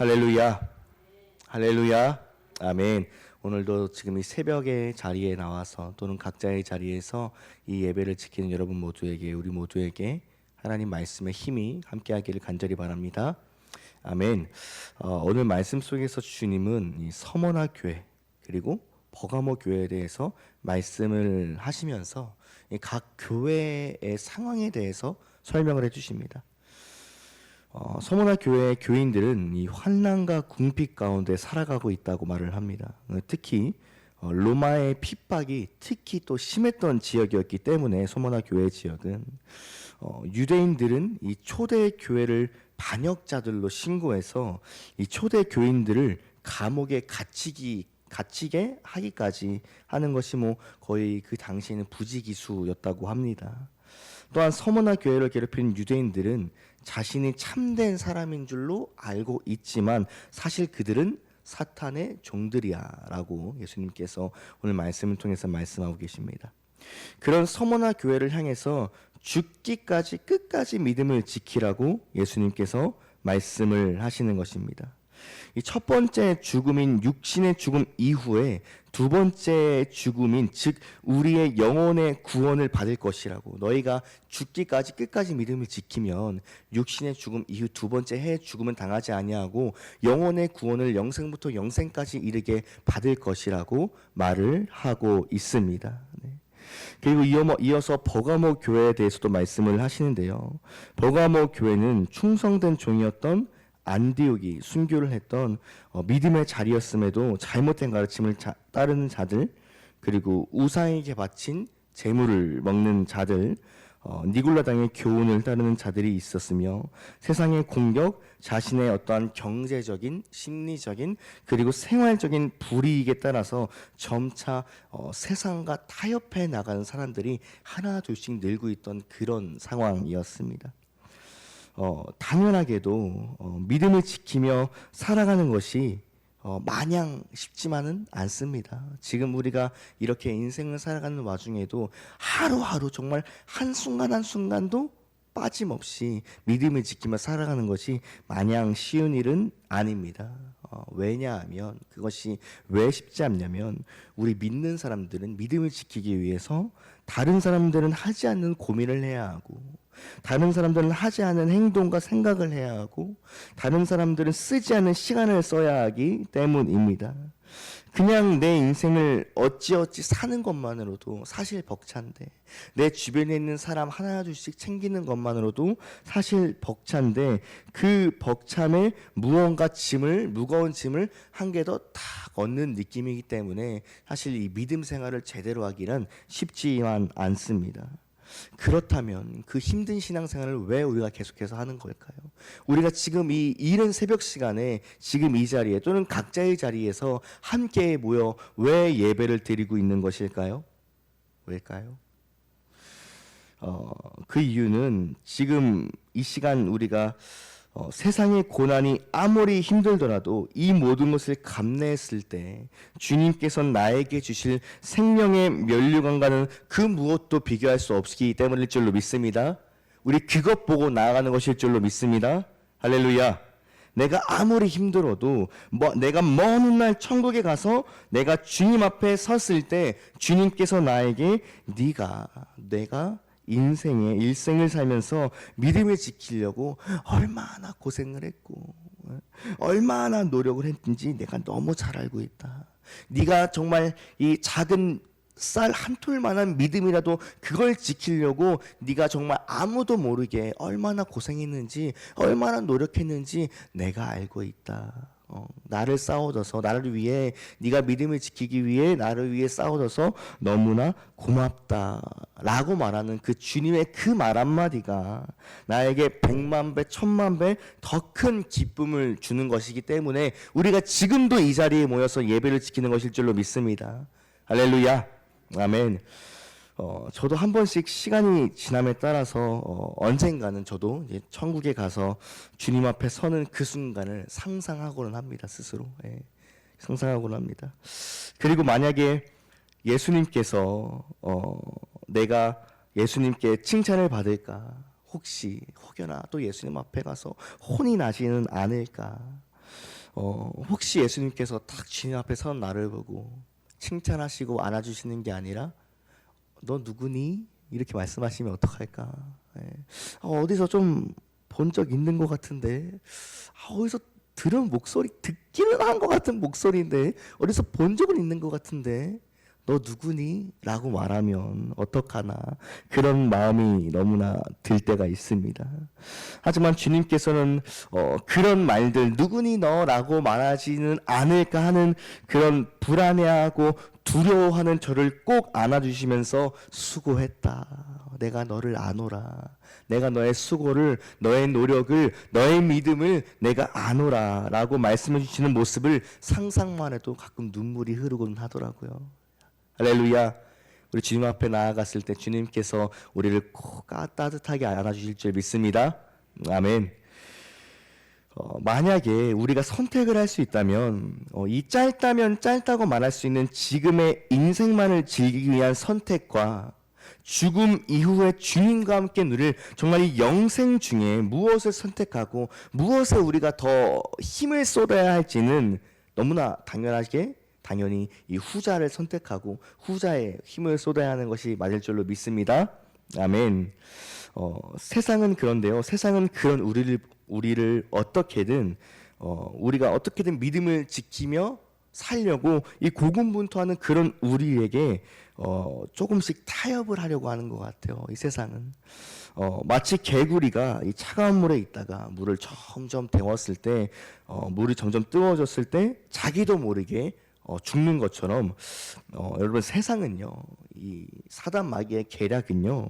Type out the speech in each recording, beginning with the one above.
할렐루야, 할렐루야, 아멘. 오늘도 지금 이 새벽의 자리에 나와서 또는 각자의 자리에서 이 예배를 지키는 여러분 모두에게, 우리 모두에게 하나님 말씀의 힘이 함께하기를 간절히 바랍니다. 아멘. 오늘 말씀 속에서 주님은 이 서머나 교회 그리고 버가모 교회에 대해서 말씀을 하시면서 각 교회의 상황에 대해서 설명을 해주십니다. 서머나 교회의 교인들은 이 환난과 궁핍 가운데 살아가고 있다고 말을 합니다. 특히 로마의 핍박이 특히 또 심했던 지역이었기 때문에 서머나 교회 지역은 유대인들은 이 초대 교회를 반역자들로 신고해서 이 초대 교인들을 감옥에 갇히게 하기까지 하는 것이 거의 그 당시에는 부지기수였다고 합니다. 또한 서머나 교회를 괴롭히는 유대인들은 자신이 참된 사람인 줄로 알고 있지만 사실 그들은 사탄의 종들이야 라고 예수님께서 오늘 말씀을 통해서 말씀하고 계십니다. 그런 서머나 교회를 향해서 죽기까지 끝까지 믿음을 지키라고 예수님께서 말씀을 하시는 것입니다. 이 첫 번째 죽음인 육신의 죽음 이후에 두 번째 죽음인 즉 우리의 영혼의 구원을 받을 것이라고, 너희가 죽기까지 끝까지 믿음을 지키면 육신의 죽음 이후 두 번째 해의 죽음은 당하지 아니하고 영혼의 구원을 영생부터 영생까지 이르게 받을 것이라고 말을 하고 있습니다. 네. 그리고 이어서 버가모 교회에 대해서도 말씀을 하시는데요. 버가모 교회는 충성된 종이었던 안디옥이 순교를 했던 믿음의 자리였음에도 잘못된 가르침을 따르는 자들, 그리고 우상에게 바친 재물을 먹는 자들, 니골라당의 교훈을 따르는 자들이 있었으며 세상의 공격, 자신의 어떠한 경제적인, 심리적인, 그리고 생활적인 불이익에 따라서 점차 세상과 타협해 나가는 사람들이 하나 둘씩 늘고 있던 그런 상황이었습니다. 당연하게도 믿음을 지키며 살아가는 것이 마냥 쉽지만은 않습니다. 지금 우리가 이렇게 인생을 살아가는 와중에도 하루하루 정말 한순간 한순간도 빠짐없이 믿음을 지키며 살아가는 것이 마냥 쉬운 일은 아닙니다. 왜냐하면 그것이 왜 쉽지 않냐면 우리 믿는 사람들은 믿음을 지키기 위해서 다른 사람들은 하지 않는 고민을 해야 하고, 다른 사람들은 하지 않은 행동과 생각을 해야 하고, 다른 사람들은 쓰지 않은 시간을 써야 하기 때문입니다. 그냥 내 인생을 어찌어찌 사는 것만으로도 사실 벅찬데, 내 주변에 있는 사람 하나 둘씩 챙기는 것만으로도 사실 벅찬데, 그 벅참에 무언가 무거운 짐을 한 개 더 탁 얻는 느낌이기 때문에 사실 이 믿음 생활을 제대로 하기는 쉽지만 않습니다. 그렇다면 그 힘든 신앙생활을 왜 우리가 계속해서 하는 걸까요? 우리가 지금 이 이른 새벽 시간에 지금 이 자리에 또는 각자의 자리에서 함께 모여 왜 예배를 드리고 있는 것일까요? 왜일까요? 그 이유는 지금 이 시간 우리가 세상의 고난이 아무리 힘들더라도 이 모든 것을 감내했을 때 주님께서 나에게 주실 생명의 면류관과는 그 무엇도 비교할 수 없기 때문일 줄로 믿습니다. 우리 그것 보고 나아가는 것일 줄로 믿습니다. 할렐루야. 내가 아무리 힘들어도 내가 먼 훗날 천국에 가서 내가 주님 앞에 섰을 때 주님께서 나에게 내가 일생을 살면서 믿음을 지키려고 얼마나 고생을 했고 얼마나 노력을 했는지 내가 너무 잘 알고 있다. 네가 정말 이 작은 쌀 한 톨만한 믿음이라도 그걸 지키려고 네가 정말 아무도 모르게 얼마나 고생했는지 얼마나 노력했는지 내가 알고 있다. 나를 위해, 네가 믿음을 지키기 위해 나를 위해 싸워줘서 너무나 고맙다 라고 말하는 그 주님의 그 말 한마디가 나에게 100만 배, 1000만 배 더 큰 기쁨을 주는 것이기 때문에 우리가 지금도 이 자리에 모여서 예배를 지키는 것일 줄로 믿습니다. 할렐루야, 아멘. 저도 한 번씩 시간이 지남에 따라서 언젠가는 저도 이제 천국에 가서 주님 앞에 서는 그 순간을 상상하고는 합니다. 스스로. 예, 상상하고는 합니다. 그리고 만약에 예수님께서 내가 예수님께 칭찬을 받을까, 혹시 혹여나 또 예수님 앞에 가서 혼이 나지는 않을까, 혹시 예수님께서 딱 주님 앞에 선 나를 보고 칭찬하시고 안아주시는 게 아니라 너 누구니? 이렇게 말씀하시면 어떡할까? 예. 어디서 좀 본 적 있는 것 같은데, 어디서 들은 목소리, 듣기는 한 것 같은 목소리인데, 어디서 본 적은 있는 것 같은데, 너 누구니? 라고 말하면 어떡하나, 그런 마음이 너무나 들 때가 있습니다. 하지만 주님께서는 그런 말들, 누구니 너라고 말하지는 않을까 하는 그런 불안해하고 두려워하는 저를 꼭 안아주시면서 수고했다. 내가 너를 아노라. 내가 너의 수고를, 너의 노력을, 너의 믿음을 내가 아노라 라고 말씀해 주시는 모습을 상상만 해도 가끔 눈물이 흐르곤 하더라고요. 할렐루야. 우리 주님 앞에 나아갔을 때 주님께서 우리를 꼭 따뜻하게 안아주실 줄 믿습니다. 아멘. 만약에 우리가 선택을 할 수 있다면 이 짧다면 짧다고 말할 수 있는 지금의 인생만을 즐기기 위한 선택과 죽음 이후에 주님과 함께 누릴 정말 이 영생 중에 무엇을 선택하고 무엇에 우리가 더 힘을 쏟아야 할지는 너무나 당연히 이 후자를 선택하고 후자에 힘을 쏟아야 하는 것이 맞을 줄로 믿습니다. 아멘. 세상은 그런데요. 세상은 그런 우리를 어떻게든 우리가 어떻게든 믿음을 지키며 살려고 이 고군분투하는 그런 우리에게 조금씩 타협을 하려고 하는 것 같아요. 이 세상은 마치 개구리가 이 차가운 물에 있다가 물을 점점 데웠을 때 물이 점점 뜨거워졌을 때 자기도 모르게 죽는 것처럼 여러분 세상은요, 이 사단 마귀의 계략은요,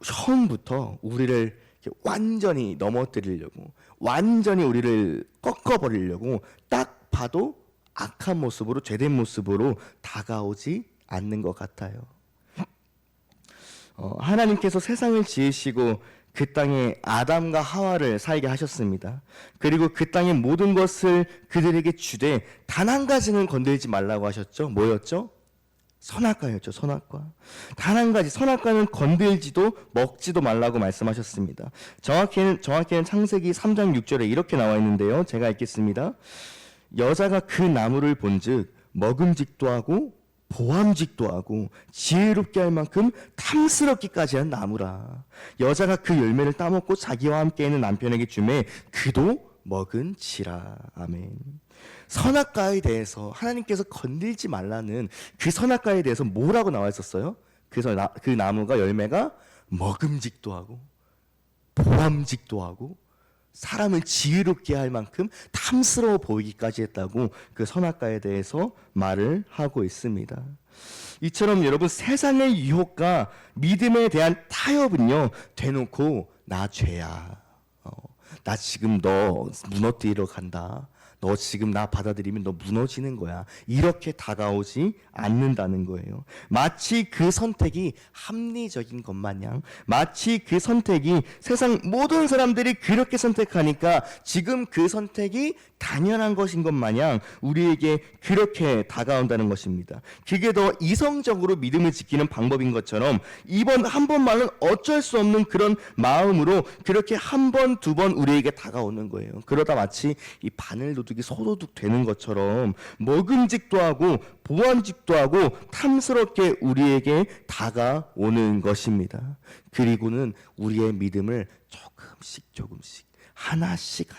처음부터 우리를 완전히 넘어뜨리려고, 완전히 우리를 꺾어버리려고 딱 봐도 악한 모습으로, 죄된 모습으로 다가오지 않는 것 같아요. 하나님께서 세상을 지으시고 그 땅에 아담과 하와를 살게 하셨습니다. 그리고 그 땅의 모든 것을 그들에게 주되 단 한 가지는 건들지 말라고 하셨죠. 뭐였죠? 선악과였죠. 선악과. 단 한 가지, 선악과는 건들지도 먹지도 말라고 말씀하셨습니다. 정확히는 창세기 3장 6절에 이렇게 나와 있는데요. 제가 읽겠습니다. 여자가 그 나무를 본즉 먹음직도 하고 보암직도 하고 지혜롭게 할 만큼 탐스럽기까지 한 나무라. 여자가 그 열매를 따먹고 자기와 함께 있는 남편에게 주매 그도 먹은지라. 아멘. 선악과에 대해서 하나님께서 건들지 말라는 그 선악과에 대해서 뭐라고 나와 있었어요? 그래서 그 나무가 열매가 먹음직도 하고 보암직도 하고 사람을 지혜롭게 할 만큼 탐스러워 보이기까지 했다고 그 선악과에 대해서 말을 하고 있습니다. 이처럼 여러분 세상의 유혹과 믿음에 대한 타협은요, 대놓고 나 죄야, 나 지금 너 무너뜨리러 간다, 너 지금 나 받아들이면 너 무너지는 거야, 이렇게 다가오지 않는다는 거예요. 마치 그 선택이 합리적인 것 마냥, 마치 그 선택이 세상 모든 사람들이 그렇게 선택하니까 지금 그 선택이 당연한 것인 것 마냥 우리에게 그렇게 다가온다는 것입니다. 그게 더 이성적으로 믿음을 지키는 방법인 것처럼 이번 한 번만은 어쩔 수 없는 그런 마음으로 그렇게 한 번, 두 번 우리에게 다가오는 거예요. 그러다 마치 이 바늘 도둑이 소도둑 되는 것처럼 먹음직도 하고 보암직도 하고 탐스럽게 우리에게 다가오는 것입니다. 그리고는 우리의 믿음을 조금씩 하나씩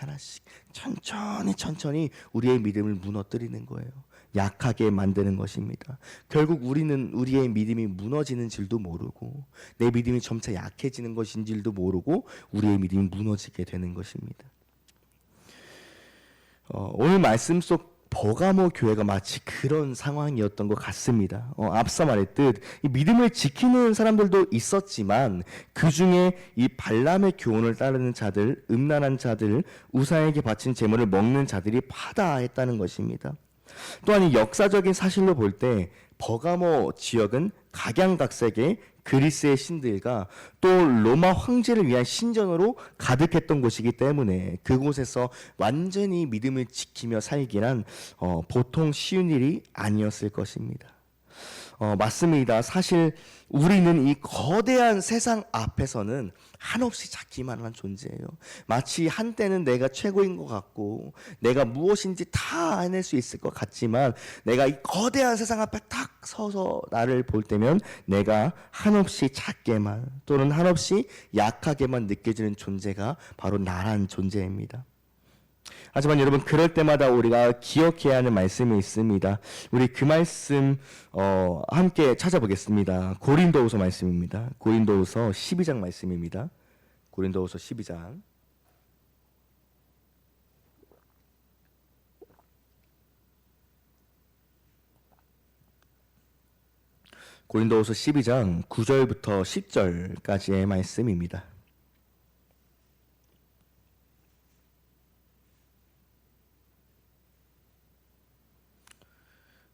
천천히 우리의 믿음을 무너뜨리는 거예요. 약하게 만드는 것입니다. 결국 우리는 우리의 믿음이 무너지는 줄도 모르고 내 믿음이 점차 약해지는 것인 줄도 모르고 우리의 믿음이 무너지게 되는 것입니다. 오늘 말씀 속 버가모 교회가 마치 그런 상황이었던 것 같습니다. 앞서 말했듯 이 믿음을 지키는 사람들도 있었지만 그 중에 이 발람의 교훈을 따르는 자들, 음란한 자들, 우상에게 바친 제물을 먹는 자들이 파다했다는 것입니다. 또한 이 역사적인 사실로 볼 때 버가모 지역은 각양각색의 그리스의 신들과 또 로마 황제를 위한 신전으로 가득했던 곳이기 때문에 그곳에서 완전히 믿음을 지키며 살기란 보통 쉬운 일이 아니었을 것입니다. 맞습니다. 사실 우리는 이 거대한 세상 앞에서는 한없이 작기만 한 존재예요. 마치 한때는 내가 최고인 것 같고 내가 무엇인지 다 해낼 수 있을 것 같지만 내가 이 거대한 세상 앞에 딱 서서 나를 볼 때면 내가 한없이 작게만 또는 한없이 약하게만 느껴지는 존재가 바로 나란 존재입니다. 하지만 여러분, 그럴 때마다 우리가 기억해야 하는 말씀이 있습니다. 우리 그 말씀 함께 찾아보겠습니다. 고린도후서 말씀입니다. 고린도후서 12장 말씀입니다. 고린도후서 12장. 고린도후서 12장 9절부터 10절까지의 말씀입니다.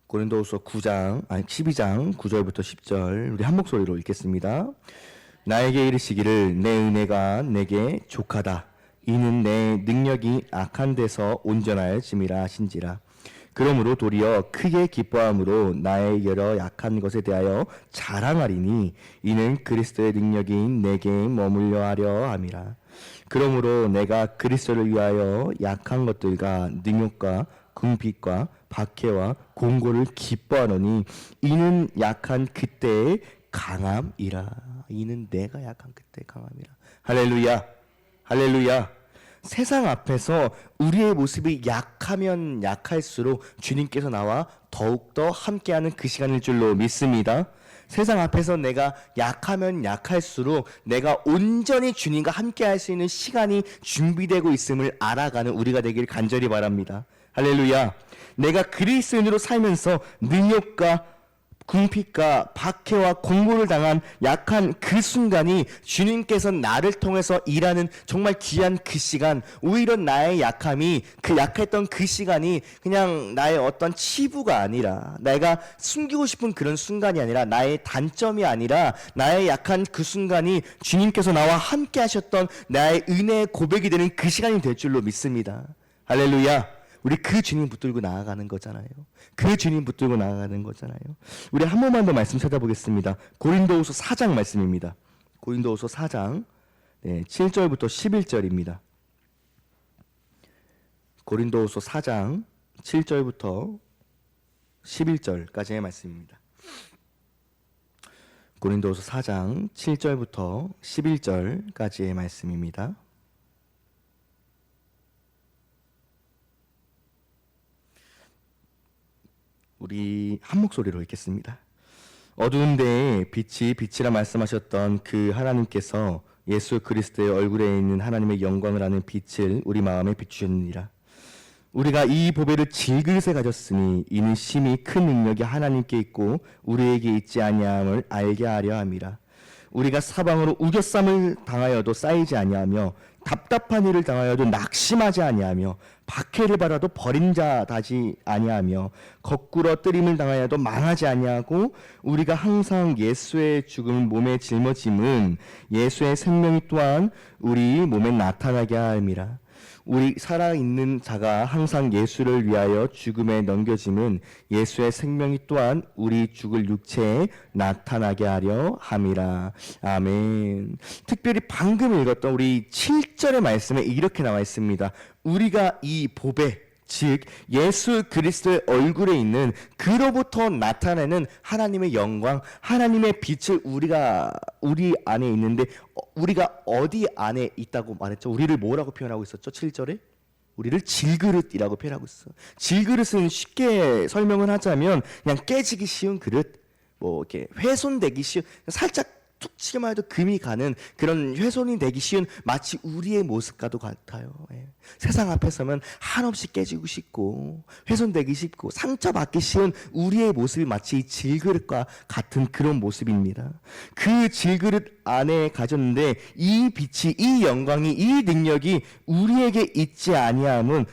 고린도후서 12장 9절부터 10절 우리 한 목소리로 읽겠습니다. 나에게 이르시기를 내 은혜가 내게 족하다. 이는 내 능력이 악한 데서 온전하여짐이라 하신지라. 그러므로 도리어 크게 기뻐함으로 나의 여러 약한 것에 대하여 자랑하리니 이는 그리스도의 능력이 내게 머물려 하려 함이라. 그러므로 내가 그리스도를 위하여 약한 것들과 능욕과 궁핍과 박해와 공고를 기뻐하노니 이는 약한 그때의 강함이라. 이는 내가 약한 그때의 강함이라. 할렐루야, 할렐루야. 세상 앞에서 우리의 모습이 약하면 약할수록 주님께서 나와 더욱더 함께하는 그 시간일 줄로 믿습니다. 세상 앞에서 내가 약하면 약할수록 내가 온전히 주님과 함께할 수 있는 시간이 준비되고 있음을 알아가는 우리가 되길 간절히 바랍니다. 할렐루야. 내가 그리스도인으로 살면서 능력과 궁핍과 박해와 공고를 당한 약한 그 순간이 주님께서 나를 통해서 일하는 정말 귀한 그 시간, 오히려 나의 약함이 그 약했던 그 시간이 그냥 나의 어떤 치부가 아니라 내가 숨기고 싶은 그런 순간이 아니라 나의 단점이 아니라 나의 약한 그 순간이 주님께서 나와 함께 하셨던 나의 은혜의 고백이 되는 그 시간이 될 줄로 믿습니다. 할렐루야. 우리 그 주님 붙들고 나아가는 거잖아요. 그 주님 붙들고 나아가는 거잖아요. 우리 한 번만 더 말씀 찾아보겠습니다. 고린도후서 4장 말씀입니다. 고린도후서 4장 7절부터 11절입니다. 고린도후서 4장 7절부터 11절까지의 말씀입니다. 고린도후서 4장 7절부터 11절까지의 말씀입니다. 우리 한 목소리로 읽겠습니다. 어두운 데에 빛이 빛이라 말씀하셨던 그 하나님께서 예수 그리스도의 얼굴에 있는 하나님의 영광을 아는 빛을 우리 마음에 비추셨느니라. 우리가 이 보배를 질그릇에 가졌으니 이는 심히 큰 능력이 하나님께 있고 우리에게 있지 아니함을 알게 하려 함이라. 우리가 사방으로 우겨쌈을 당하여도 쌓이지 아니하며 답답한 일을 당하여도 낙심하지 아니하며 박해를 받아도 버림자다지 아니하며 거꾸로 뜨림을 당하여도 망하지 아니하고 우리가 항상 예수의 죽음을 몸에 짊어짐은 예수의 생명이 또한 우리 몸에 나타나게 함이라. 우리 살아있는 자가 항상 예수를 위하여 죽음에 넘겨짐은 예수의 생명이 또한 우리 죽을 육체에 나타나게 하려 함이라. 아멘. 특별히 방금 읽었던 우리 7절의 말씀에 이렇게 나와 있습니다. 우리가 이 보배, 즉 예수 그리스도의 얼굴에 있는 그로부터 나타내는 하나님의 영광, 하나님의 빛을 우리 안에 있는데 우리가 어디 안에 있다고 말했죠? 우리를 뭐라고 표현하고 있었죠? 7절에? 우리를 질그릇이라고 표현하고 있어. 질그릇은 쉽게 설명을 하자면 그냥 깨지기 쉬운 그릇, 뭐 이렇게 훼손되기 쉬운, 살짝 툭 치기만 해도 금이 가는 그런 훼손이 되기 쉬운 마치 우리의 모습과도 같아요. 세상 앞에 서면 한없이 깨지고 싶고 훼손되기 쉽고 상처받기 쉬운 우리의 모습이 마치 질그릇과 같은 그런 모습입니다. 그 질그릇 안에 가졌는데 이 빛이, 이 영광이, 이 능력이 우리에게 있지 아니함은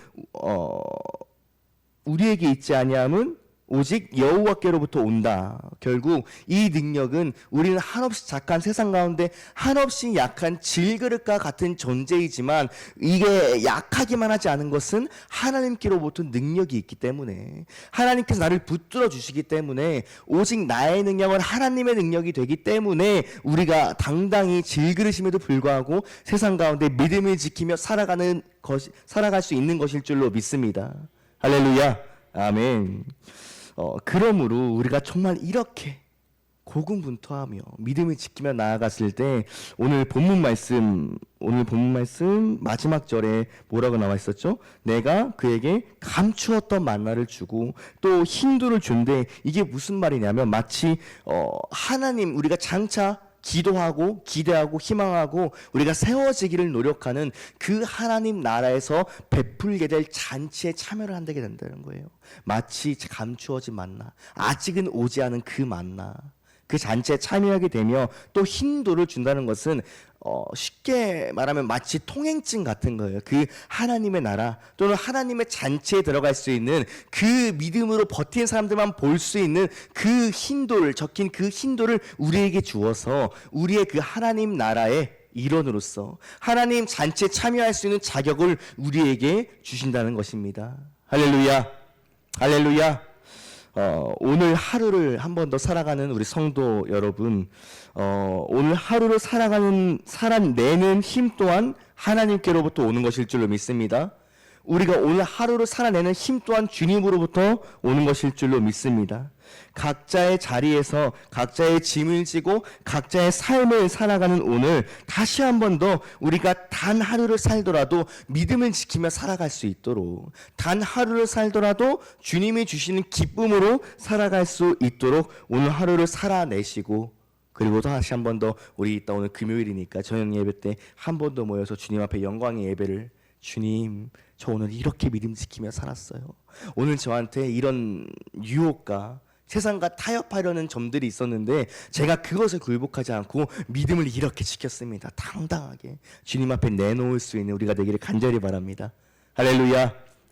오직 여호와께로부터 온다. 결국 이 능력은 우리는 한없이 착한 세상 가운데 한없이 약한 질그릇과 같은 존재이지만 이게 약하기만 하지 않은 것은 하나님께로부터 능력이 있기 때문에, 하나님께서 나를 붙들어 주시기 때문에, 오직 나의 능력은 하나님의 능력이 되기 때문에 우리가 당당히 질그릇임에도 불구하고 세상 가운데 믿음을 지키며 살아갈 수 있는 것일 줄로 믿습니다. 할렐루야. 아멘. 그러므로 우리가 정말 이렇게 고군분투하며 믿음을 지키며 나아갔을 때 오늘 본문 말씀 마지막 절에 뭐라고 나와 있었죠? 내가 그에게 감추었던 만나를 주고 또 힌두를 준대. 이게 무슨 말이냐면 마치 하나님, 우리가 장차 기도하고 기대하고 희망하고 우리가 세워지기를 노력하는 그 하나님 나라에서 베풀게 될 잔치에 참여를 한다게 된다는 거예요. 마치 감추어진 만나, 아직은 오지 않은 그 만나, 그 잔치에 참여하게 되며 또 힌도를 준다는 것은 쉽게 말하면 마치 통행증 같은 거예요. 그 하나님의 나라 또는 하나님의 잔치에 들어갈 수 있는, 그 믿음으로 버틴 사람들만 볼 수 있는 그 힌도를, 적힌 그 힌도를 우리에게 주어서 우리의 그 하나님 나라의 일원으로서 하나님 잔치에 참여할 수 있는 자격을 우리에게 주신다는 것입니다. 할렐루야. 할렐루야. 오늘 하루를 한 번 더 살아가는 우리 성도 여러분, 오늘 하루를 살아내는 힘 또한 하나님께로부터 오는 것일 줄로 믿습니다. 우리가 오늘 하루를 살아내는 힘 또한 주님으로부터 오는 것일 줄로 믿습니다. 각자의 자리에서 각자의 짐을 지고 각자의 삶을 살아가는 오늘, 다시 한 번 더 우리가 단 하루를 살더라도 믿음을 지키며 살아갈 수 있도록, 단 하루를 살더라도 주님이 주시는 기쁨으로 살아갈 수 있도록 오늘 하루를 살아내시고, 그리고 다시 한 번 더 우리 이따 오늘 금요일이니까 저녁 예배 때 한 번 더 모여서 주님 앞에 영광의 예배를, 주님 저 오늘 이렇게 믿음 지키며 살았어요. 오늘 저한테 이런 유혹과 세상과 타협하려는 점들이 있었는데 제가 그것을 굴복하지 않고 믿음을 이렇게 지켰습니다. 당당하게 주님 앞에 내놓을 수 있는 우리가 되기를 간절히 바랍니다. 할렐루야.